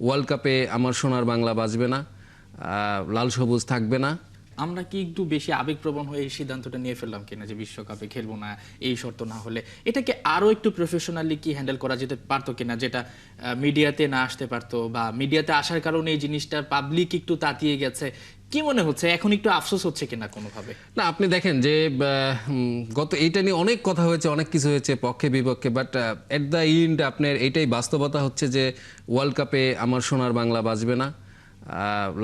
World কাপে আমার সোনার বাংলা বাজবে না, লাল সবুজ থাকবে না। আমরা কি একটু বেশি আবেগপ্রবণ হয়ে এই সিদ্ধান্তটা নিয়ে ফেললাম কিনা যে বিশ্বকাপে খেলবো না এই শর্ত না হলে? এটাকে আরো একটু প্রফেশনালি কি হ্যান্ডেল করা যেতে পারতো কিনা, যেটা মিডিয়াতে না আসতে পারতো, বা মিডিয়াতে আসার কারণে এই জিনিসটা পাবলিক একটু তাতিয়ে গেছে? কি মনে হচ্ছে এখন একটু আফসোস হচ্ছে কিনা কোনোভাবে? না, আপনি দেখেন যে গত এইটা নিয়ে অনেক কথা হয়েছে, অনেক কিছু হয়েছে পক্ষে বিপক্ষে, বাট এট দ্য এন্ড আপনার এইটাই বাস্তবতা হচ্ছে যে ওয়ার্ল্ড কাপে আমার সোনার বাংলা বাজবে না,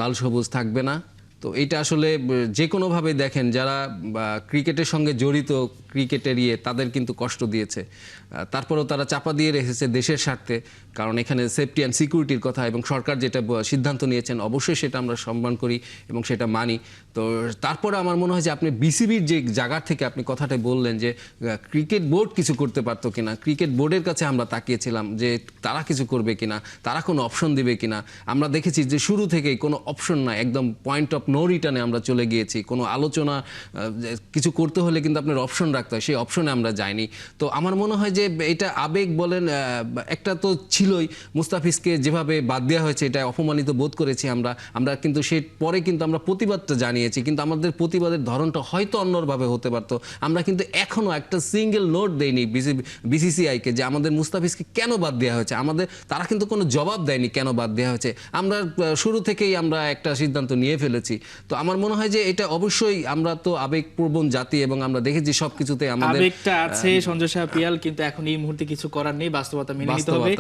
লাল সবুজ থাকবে না। তো এইটা আসলে যে কোনোভাবে দেখেন যারা ক্রিকেটের সঙ্গে জড়িত, ক্রিকেটের তাদের কিন্তু কষ্ট দিয়েছে, তারপরেও তারা চাপা দিয়ে রেখেছে দেশের স্বার্থে, কারণ এখানে সেফটি অ্যান্ড সিকিউরিটির কথা, এবং সরকার যেটা সিদ্ধান্ত নিয়েছেন অবশ্যই সেটা আমরা সম্মান করি এবং সেটা মানি। তো তারপরে আমার মনে হয় যে আপনি বিসিবির যে জায়গার থেকে আপনি কথাটা বললেন যে ক্রিকেট বোর্ড কিছু করতে পারতো কিনা, ক্রিকেট বোর্ডের কাছে আমরা তাকিয়েছিলাম যে তারা কিছু করবে কিনা, তারা কোনো অপশন দিবে কিনা। আমরা দেখেছি যে শুরু থেকেই কোনো অপশন নাই, একদম পয়েন্ট অফ নো রিটার্নে আমরা চলে গিয়েছি। কোনো আলোচনা কিছু করতে হলে কিন্তু আপনার অপশন রাখতে হয়, সেই অপশনে আমরা যাইনি। তো আমার মনে হয় যে এটা আবেগ বলেন, একটা তো ছিলই, মুস্তাফিজকে যেভাবে বাদ দেওয়া হয়েছে এটা অপমানিত বোধ করেছি আমরা। কিন্তু সে পরে কিন্তু আমরা প্রতিবাদটা জানিয়েছি, কিন্তু আমাদের প্রতিবাদের ধরনটা হয়তো অন্যভাবে হতে পারতো। আমরা কিন্তু এখনো একটা সিঙ্গেল নোট দেইনি বিসিসিআইকে যে আমাদের মুস্তাফিজকে কেন বাদ দেওয়া হয়েছে। তারা কিন্তু কোনো জবাব দেয়নি কেন বাদ দেওয়া হয়েছে। আমরা শুরু থেকেই আমরা একটা সিদ্ধান্ত নিয়ে ফেলেছি। তো আমার মনে হয় যে এটা অবশ্যই, আমরা তো আবেগপ্রবণ জাতি এবং আমরা দেখেছি সবকিছুতে আমাদের আবেগটা আছে সঞ্জয় শাহ পিয়াল, কিন্তু এখন এই মুহূর্তে কিছু করার নেই, বাস্তবতা মেনে নিতে হবে।